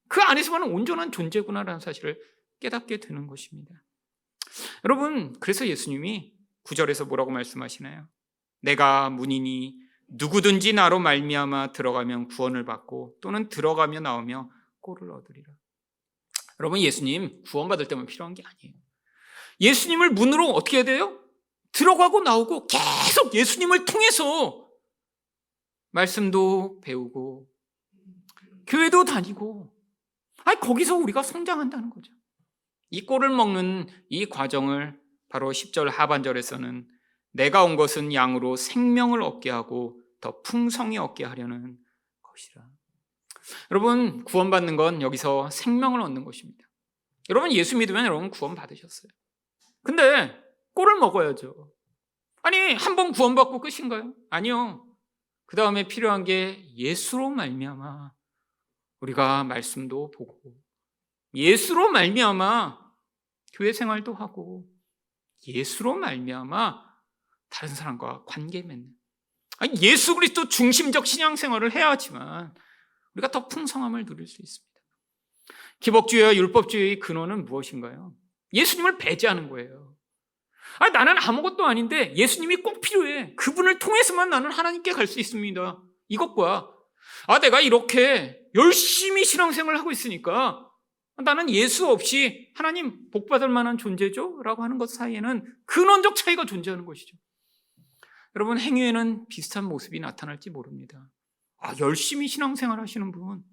그 안에서만 온전한 존재구나라는 사실을 깨닫게 되는 것입니다. 여러분 그래서 예수님이 9절에서 뭐라고 말씀하시나요? 내가 문이니 누구든지 나로 말미암아 들어가면 구원을 받고 또는 들어가며 나오며 꼴을 얻으리라. 여러분 예수님 구원받을 때만 필요한 게 아니에요. 예수님을 문으로 어떻게 해야 돼요? 들어가고 나오고 계속 예수님을 통해서 말씀도 배우고 교회도 다니고 거기서 우리가 성장한다는 거죠. 이 꼴을 먹는 이 과정을 바로 10절 하반절에서는 내가 온 것은 양으로 생명을 얻게 하고 더 풍성히 얻게 하려는 것이라. 여러분 구원받는 건 여기서 생명을 얻는 것입니다. 여러분 예수 믿으면 여러분 구원 받으셨어요. 근데 꼴을 먹어야죠. 한 번 구원받고 끝인가요? 아니요. 그 다음에 필요한 게 예수로 말미암아 우리가 말씀도 보고 예수로 말미암아 교회 생활도 하고 예수로 말미암아 다른 사람과 관계 맺는 예수 그리스도 중심적 신앙생활을 해야 하지만 우리가 더 풍성함을 누릴 수 있습니다. 기복주의와 율법주의의 근원은 무엇인가요? 예수님을 배제하는 거예요. 나는 아무것도 아닌데 예수님이 꼭 필요해. 그분을 통해서만 나는 하나님께 갈 수 있습니다. 이것과 내가 이렇게 열심히 신앙생활을 하고 있으니까 나는 예수 없이 하나님 복받을 만한 존재죠? 라고 하는 것 사이에는 근원적 차이가 존재하는 것이죠. 여러분 행위에는 비슷한 모습이 나타날지 모릅니다. 열심히 신앙생활 하시는 분.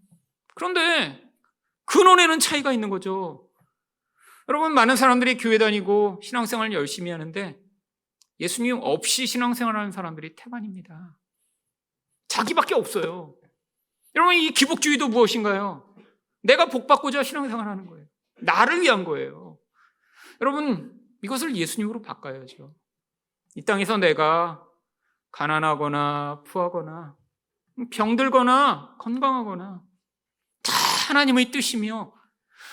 그런데 근원에는 차이가 있는 거죠. 여러분 많은 사람들이 교회 다니고 신앙생활 열심히 하는데 예수님 없이 신앙생활하는 사람들이 태반입니다. 자기밖에 없어요. 여러분 이 기복주의도 무엇인가요? 내가 복받고자 신앙생활하는 거예요. 나를 위한 거예요. 여러분 이것을 예수님으로 바꿔야죠. 이 땅에서 내가 가난하거나 부하거나 병들거나 건강하거나 다 하나님의 뜻이며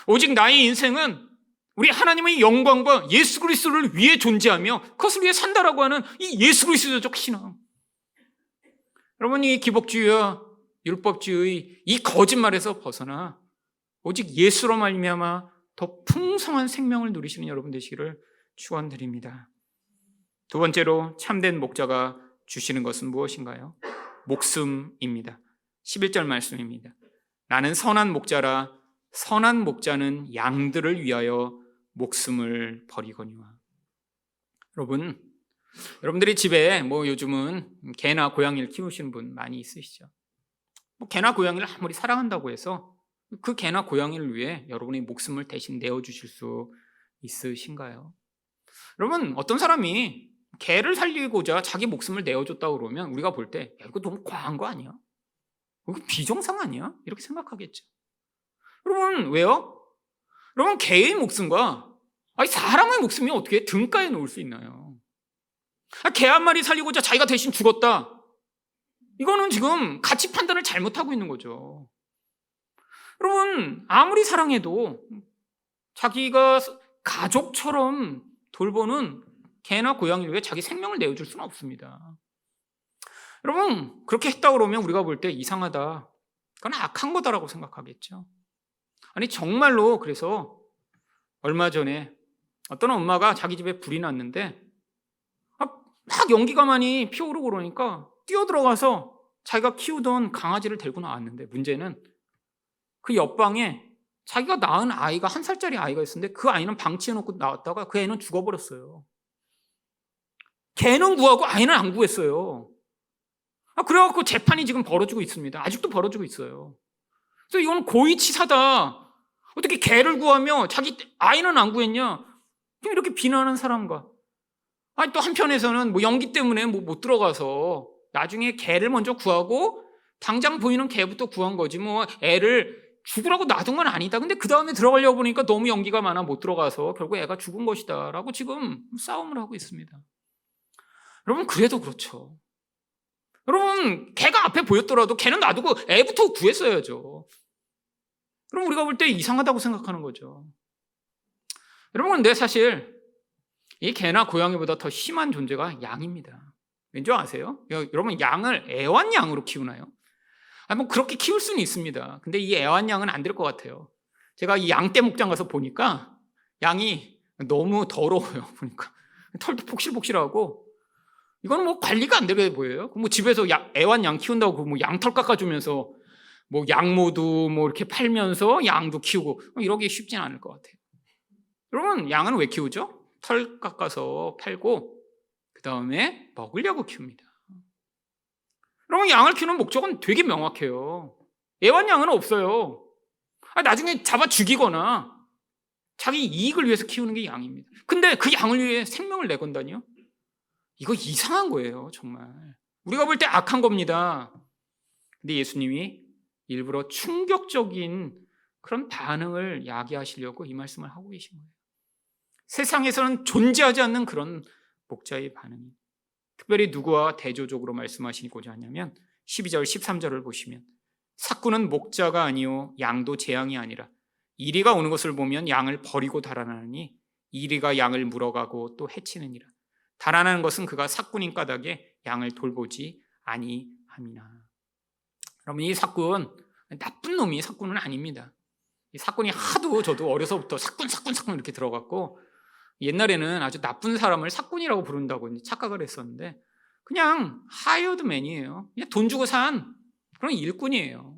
오직 나의 인생은 우리 하나님의 영광과 예수 그리스도를 위해 존재하며 그것을 위해 산다라고 하는 이 예수 그리스도적 신앙. 여러분 이 기복주의와 율법주의 이 거짓말에서 벗어나 오직 예수로 말미암아 더 풍성한 생명을 누리시는 여러분 되시기를 축원드립니다. 두 번째로 참된 목자가 주시는 것은 무엇인가요? 목숨입니다. 11절 말씀입니다. 나는 선한 목자라 선한 목자는 양들을 위하여 목숨을 버리거니와. 여러분들이 집에 요즘은 개나 고양이를 키우시는 분 많이 있으시죠? 개나 고양이를 아무리 사랑한다고 해서 그 개나 고양이를 위해 여러분의 목숨을 대신 내어주실 수 있으신가요? 여러분, 어떤 사람이 개를 살리고자 자기 목숨을 내어줬다고 그러면 우리가 볼 때 이거 너무 과한 거 아니야? 이거 비정상 아니야? 이렇게 생각하겠죠. 여러분, 왜요? 여러분, 개의 목숨과 사람의 목숨이 어떻게 등가에 놓을 수 있나요? 개 한 마리 살리고자 자기가 대신 죽었다. 이거는 지금 가치 판단을 잘못하고 있는 거죠. 여러분, 아무리 사랑해도 자기가 가족처럼 돌보는 개나 고양이를 위해 자기 생명을 내어줄 수는 없습니다. 여러분, 그렇게 했다고 그러면 우리가 볼 때 이상하다, 그건 악한 거다라고 생각하겠죠. 아니, 정말로. 그래서 얼마 전에 어떤 엄마가 자기 집에 불이 났는데 막 연기가 많이 피어오르고 그러니까 뛰어들어가서 자기가 키우던 강아지를 데리고 나왔는데, 문제는 그 옆방에 자기가 낳은 아이가 1살짜리 아이가 있었는데 그 아이는 방치해놓고 나왔다가 그 애는 죽어버렸어요. 개는 구하고 아이는 안 구했어요. 그래갖고 재판이 지금 벌어지고 있습니다. 아직도 벌어지고 있어요. 그래서 이건 고의치사다. 어떻게 개를 구하며 자기 아이는 안 구했냐? 이렇게 비난하는 사람과, 또 한편에서는 연기 때문에 못 들어가서 나중에 개를 먼저 구하고 당장 보이는 개부터 구한 거지 애를 죽으라고 놔둔 건 아니다. 근데 그 다음에 들어가려고 보니까 너무 연기가 많아 못 들어가서 결국 애가 죽은 것이다 라고 지금 싸움을 하고 있습니다. 여러분, 그래도 그렇죠. 여러분, 개가 앞에 보였더라도 개는 놔두고 애부터 구했어야죠. 그럼 우리가 볼 때 이상하다고 생각하는 거죠. 여러분, 근데 사실 이 개나 고양이보다 더 심한 존재가 양입니다. 왠지 아세요? 여러분, 양을 애완양으로 키우나요? 그렇게 키울 수는 있습니다. 근데 이 애완양은 안 될 것 같아요. 제가 이 양떼 목장 가서 보니까 양이 너무 더러워요. 보니까 털도 폭실폭실하고, 이거는 관리가 안 되게 보여요. 집에서 애완양 키운다고 양털 깎아주면서 양모도 이렇게 팔면서 양도 키우고 이러기 쉽진 않을 것 같아요. 여러분, 양은 왜 키우죠? 털 깎아서 팔고 그 다음에 먹으려고 키웁니다. 여러분, 양을 키우는 목적은 되게 명확해요. 애완양은 없어요. 나중에 잡아 죽이거나 자기 이익을 위해서 키우는 게 양입니다. 근데 그 양을 위해 생명을 내건다니요? 이거 이상한 거예요, 정말. 우리가 볼 때 악한 겁니다. 근데 예수님이 일부러 충격적인 그런 반응을 야기하시려고 이 말씀을 하고 계신 거예요. 세상에서는 존재하지 않는 그런 목자의 반응이, 특별히 누구와 대조적으로 말씀하시고자 하냐면 12절 13절을 보시면, 삭구는 목자가 아니요 양도 재앙이 아니라 이리가 오는 것을 보면 양을 버리고 달아나느니 이리가 양을 물어가고 또 해치느니라. 달아나는 것은 그가 삭군인 까닭에 양을 돌보지 아니함이나. 여러분, 이 삭군, 나쁜 놈이 삭군은 아닙니다. 이 삭군이 하도, 저도 어려서부터 삭군 이렇게 들어갔고, 옛날에는 아주 나쁜 사람을 삭군이라고 부른다고 착각을 했었는데 그냥 하이어드맨이에요. 그냥 돈 주고 산 그런 일꾼이에요.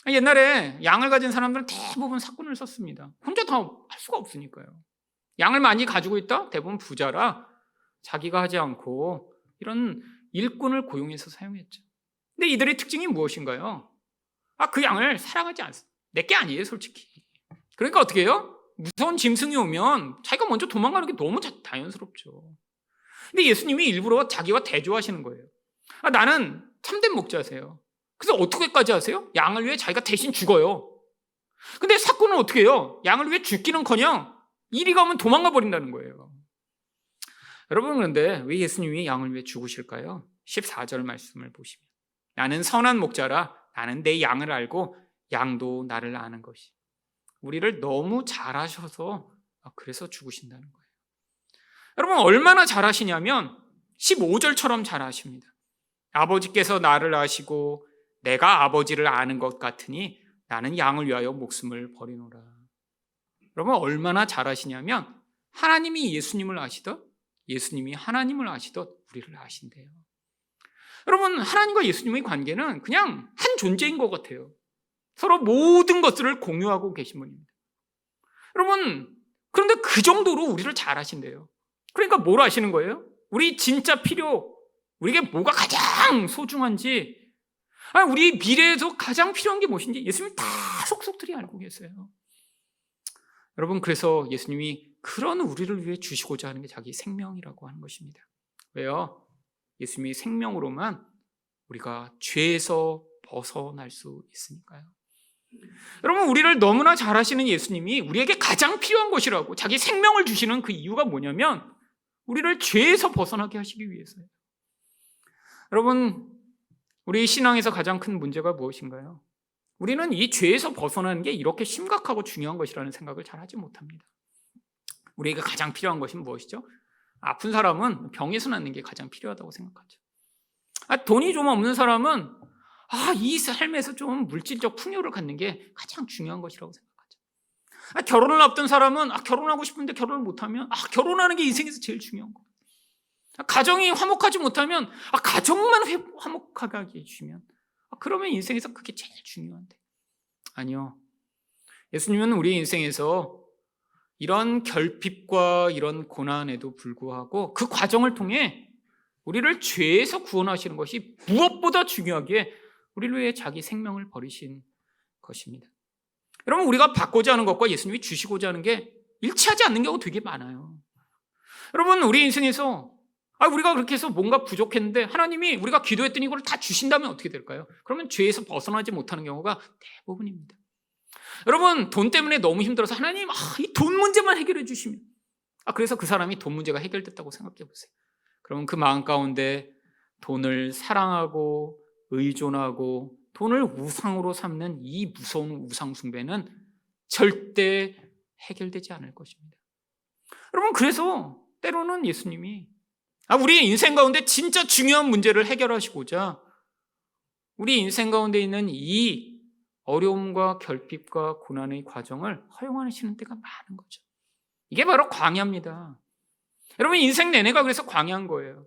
옛날에 양을 가진 사람들은 대부분 삭군을 썼습니다. 혼자 다 할 수가 없으니까요. 양을 많이 가지고 있다? 대부분 부자라 자기가 하지 않고 이런 일꾼을 고용해서 사용했죠. 근데 이들의 특징이 무엇인가요? 그 양을 사랑하지 않습니다. 내게 아니에요, 솔직히. 그러니까 어떻게 해요? 무서운 짐승이 오면 자기가 먼저 도망가는 게 너무 자연스럽죠. 근데 예수님이 일부러 자기와 대조하시는 거예요. 나는 참된 목자세요. 그래서 어떻게까지 하세요? 양을 위해 자기가 대신 죽어요. 근데 삭군은 어떻게 해요? 양을 위해 죽기는커녕 이리 가면 도망가 버린다는 거예요. 여러분, 그런데 왜 예수님이 양을 위해 죽으실까요? 14절 말씀을 보시면, 나는 선한 목자라 나는 내 양을 알고 양도 나를 아는 것이. 우리를 너무 잘 아셔서 그래서 죽으신다는 거예요. 여러분, 얼마나 잘 아시냐면 15절처럼 잘 아십니다. 아버지께서 나를 아시고 내가 아버지를 아는 것 같으니 나는 양을 위하여 목숨을 버리노라. 여러분, 얼마나 잘 아시냐면 하나님이 예수님을 아시듯 예수님이 하나님을 아시듯 우리를 아신대요. 여러분, 하나님과 예수님의 관계는 그냥 한 존재인 것 같아요. 서로 모든 것들을 공유하고 계신 분입니다. 여러분, 그런데 그 정도로 우리를 잘 아신대요. 그러니까 뭘 아시는 거예요? 우리 진짜 필요, 우리에게 뭐가 가장 소중한지, 우리 미래에서 가장 필요한 게 무엇인지 예수님이 다 속속들이 알고 계세요. 여러분, 그래서 예수님이 그런 우리를 위해 주시고자 하는 게 자기 생명이라고 하는 것입니다. 왜요? 예수님이 생명으로만 우리가 죄에서 벗어날 수 있으니까요. 여러분, 우리를 너무나 잘 아시는 예수님이 우리에게 가장 필요한 것이라고 자기 생명을 주시는 그 이유가 뭐냐면 우리를 죄에서 벗어나게 하시기 위해서예요. 여러분, 우리 신앙에서 가장 큰 문제가 무엇인가요? 우리는 이 죄에서 벗어나는 게 이렇게 심각하고 중요한 것이라는 생각을 잘 하지 못합니다. 우리에게 가장 필요한 것은 무엇이죠? 아픈 사람은 병에서 낫는 게 가장 필요하다고 생각하죠. 돈이 좀 없는 사람은 이 삶에서 좀 물질적 풍요를 갖는 게 가장 중요한 것이라고 생각하죠. 결혼을 앞둔 사람은 결혼하고 싶은데 결혼을 못하면 결혼하는 게 인생에서 제일 중요한 거. 가정이 화목하지 못하면 가정만 화목하게 해주시면 그러면 인생에서 그게 제일 중요한데, 아니요. 예수님은 우리 인생에서 이런 결핍과 이런 고난에도 불구하고 그 과정을 통해 우리를 죄에서 구원하시는 것이 무엇보다 중요하게 우리를 위해 자기 생명을 버리신 것입니다. 여러분, 우리가 받고자 하는 것과 예수님이 주시고자 하는 게 일치하지 않는 경우가 되게 많아요. 여러분, 우리 인생에서 우리가 그렇게 해서 뭔가 부족했는데 하나님이 우리가 기도했더니 이걸 다 주신다면 어떻게 될까요? 그러면 죄에서 벗어나지 못하는 경우가 대부분입니다. 여러분, 돈 때문에 너무 힘들어서 하나님 이 돈 문제만 해결해 주시면, 그래서 그 사람이 돈 문제가 해결됐다고 생각해 보세요. 그러면 그 마음 가운데 돈을 사랑하고 의존하고 돈을 우상으로 삼는 이 무서운 우상 숭배는 절대 해결되지 않을 것입니다. 여러분, 그래서 때로는 예수님이 우리 인생 가운데 진짜 중요한 문제를 해결하시고자 우리 인생 가운데 있는 이 어려움과 결핍과 고난의 과정을 허용하시는 때가 많은 거죠. 이게 바로 광야입니다. 여러분, 인생 내내가 그래서 광야인 거예요.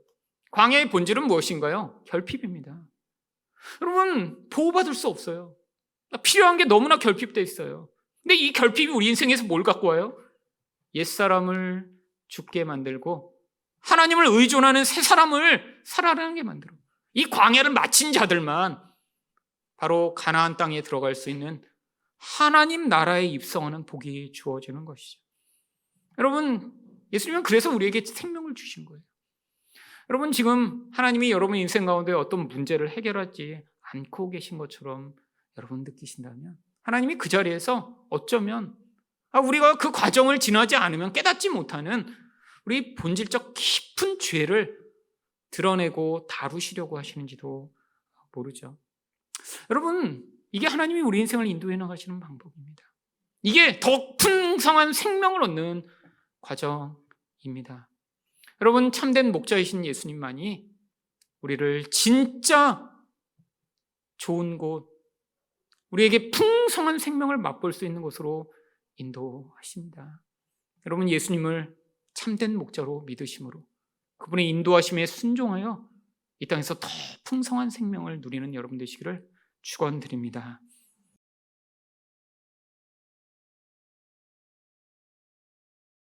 광야의 본질은 무엇인가요? 결핍입니다. 여러분, 보호받을 수 없어요. 필요한 게 너무나 결핍되어 있어요. 근데 이 결핍이 우리 인생에서 뭘 갖고 와요? 옛사람을 죽게 만들고 하나님을 의존하는 새 사람을 살아나게 만들어. 이 광야를 마친 자들만 바로 가나안 땅에 들어갈 수 있는 하나님 나라에 입성하는 복이 주어지는 것이죠. 여러분, 예수님은 그래서 우리에게 생명을 주신 거예요. 여러분, 지금 하나님이 여러분 인생 가운데 어떤 문제를 해결하지 않고 계신 것처럼 여러분 느끼신다면 하나님이 그 자리에서 어쩌면 우리가 그 과정을 지나지 않으면 깨닫지 못하는 우리 본질적 깊은 죄를 드러내고 다루시려고 하시는지도 모르죠. 여러분, 이게 하나님이 우리 인생을 인도해 나가시는 방법입니다. 이게 더 풍성한 생명을 얻는 과정입니다. 여러분, 참된 목자이신 예수님만이 우리를 진짜 좋은 곳, 우리에게 풍성한 생명을 맛볼 수 있는 곳으로 인도하십니다. 여러분, 예수님을 참된 목자로 믿으심으로 그분의 인도하심에 순종하여 이 땅에서 더 풍성한 생명을 누리는 여러분 되시기를 축원드립니다.